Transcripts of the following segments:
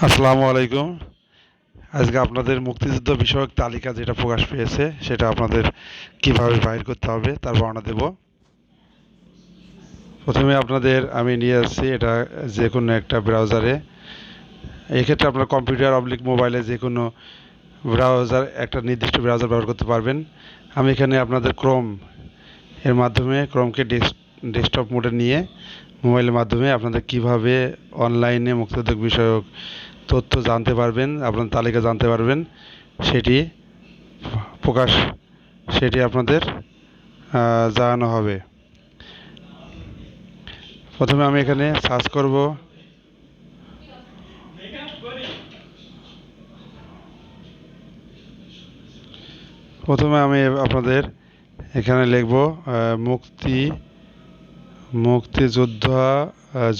আসসালামু আলাইকুম। আজকে আপনাদের মুক্তিযুদ্ধ বিষয়ক তালিকা যেটা প্রকাশ পেয়েছে সেটা আপনাদের কিভাবে বাইর করতে হবে তার বর্ণনা দেব। প্রথমে আপনাদের আমি নিয়ে আসছি এটা যে কোনো একটা ব্রাউজারে। এক্ষেত্রে আপনার কম্পিউটার অবলিক মোবাইলে যে কোনো ব্রাউজার একটা নির্দিষ্ট ব্রাউজার ব্যবহার করতে পারবেন। আমি এখানে আপনাদের ক্রোম এর মাধ্যমে ক্রোমকে ডেস্কটপ মোডে নিয়ে মোবাইলের মাধ্যমে আপনাদের কিভাবে অনলাইনে মুক্তিযুদ্ধ বিষয়ক তথ্য জানতে পারবেন, আপনার তালিকা জানতে পারবেন সেটি প্রকাশ সেটি আপনাদের জানানো হবে। প্রথমে আমি এখানে সার্চ করব। প্রথমে আমি আপনাদের এখানে লিখব মুক্তি মুক্তিযোদ্ধা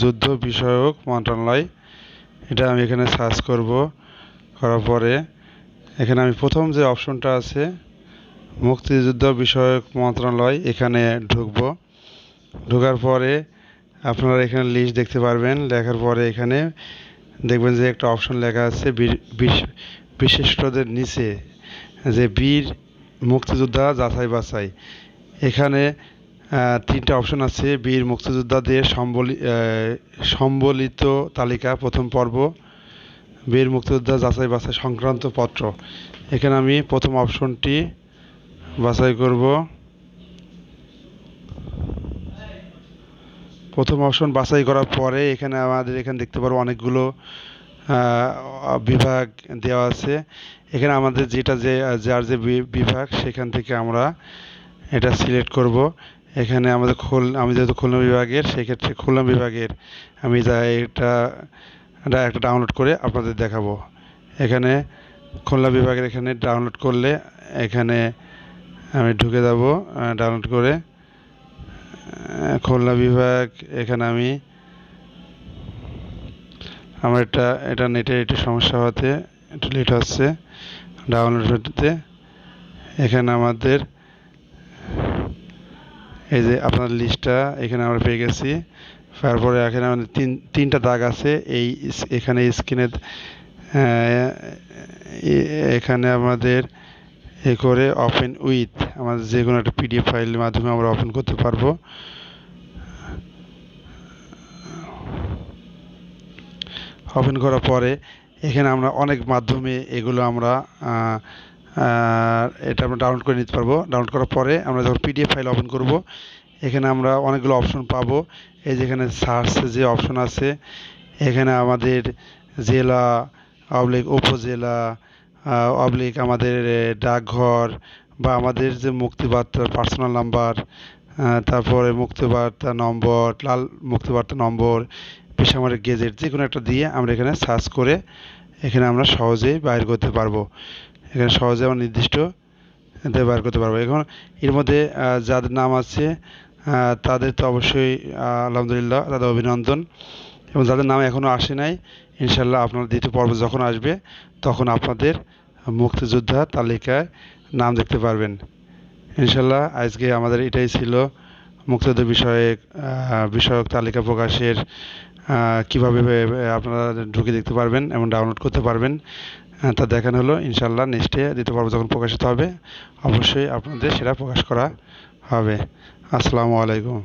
যুদ্ধ বিষয়ক মন্ত্রণালয়। এটা আমি এখানে সার্চ করব। করার পরে এখানে আমি প্রথম যে অপশনটা আছে মুক্তিযুদ্ধ বিষয়ক মন্ত্রণালয়, এখানে ঢুকব। ঢোকার পরে আপনারা এখানে লিস্ট দেখতে পারবেন। লেখার পরে এখানে দেখবেন যে একটা অপশন লেখা আছে বিশিষ্টদের নিচে যে বীর মুক্তিযোদ্ধা যাচাই বাছাই। এখানে তিনটা অপশন আছে: বীর মুক্তিযোদ্ধাদের সম্বলিত তালিকা প্রথম পর্ব, বীর মুক্তিযোদ্ধা যাচাই বাছাই সংক্রান্ত পত্র। এখানে আমি প্রথম অপশনটি বাছাই করব। প্রথম অপশন বাছাই করার পরে এখানে আমাদের এখানে দেখতে পারবো অনেকগুলো বিভাগ দেওয়া আছে। এখানে আমাদের যেটা যার যে বিভাগ সেখান থেকে আমরা এটা সিলেক্ট করব। এখানে আমাদের আমি যেহেতু খুলনা বিভাগের, সেক্ষেত্রে খুলনা বিভাগের আমি এটা একটা ডাউনলোড করে আপনাদের দেখাবো। এখানে খুলনা বিভাগের এখানে ডাউনলোড করলে এখানে আমি ঢুকে যাব। ডাউনলোড করে খুলনা বিভাগ এখানে আমার এটা নেটের একটু সমস্যা হতে একটু লেট হচ্ছে ডাউনলোড হতে। এখানে আমাদের এই যে আপনার লিস্টটা এখানে আমরা পেয়ে গেছি। তারপরে এখানে আমাদের তিনটা দাগ আছে এখানে স্ক্রিনে। এখানে আমাদের করে ওপেন উইথ আমাদের যে কোনো একটা পিডিএফ ফাইলের মাধ্যমে আমরা ওপেন করতে পারবো। ওপেন করার পরে এখানে আমরা অনেক মাধ্যমে এগুলো আমরা এটা আমরা ডাউনলোড করে নিতে পারবো। ডাউনলোড করার পরে আমরা যখন পিডিএফ ফাইল ওপেন করব এখানে আমরা অনেকগুলো অপশন পাবো। এই যেখানে সার্চ যে অপশন আছে, এখানে আমাদের জেলা অবলিক উপজেলা অবলিক আমাদের ডাকঘর বা আমাদের যে মুক্তিবার্তার পার্সোনাল নাম্বার, তারপরে মুক্তিবার্তা নম্বর, লাল মুক্তিবার্তা নম্বর, বেসামরিক গেজেট, যে কোনো একটা দিয়ে আমরা এখানে সার্চ করে এখানে আমরা সহজেই বাইর করতে পারবো। এখানে সহজে আমরা নির্দিষ্ট বাইর করতে পারবো। এখন এর মধ্যে যাদের নাম আছে তাদের তো অবশ্যই আলহামদুলিল্লাহ, তাদের অভিনন্দন। এবং যাদের নাম এখনও আসে নাই, ইনশাল্লাহ আপনার দ্বিতীয় পর্ব যখন আসবে তখন আপনাদের মুক্তিযোদ্ধা তালিকায় নাম দেখতে পারবেন ইনশাল্লাহ। আজকে আমাদের এটাই ছিল মুক্তিযুদ্ধ বিষয়ক তালিকা প্রকাশের কিভাবে আপনারা ঢুকে দেখতে পারবেন এবং ডাউনলোড করতে পারবেন তা দেখানো হলো। ইনশাল্লাহ নেক্সটে দ্বিতীয় পর্ব যখন প্রকাশিত হবে অবশ্যই আপনাদের সেটা প্রকাশ করা হবে। আসসালামু আলাইকুম।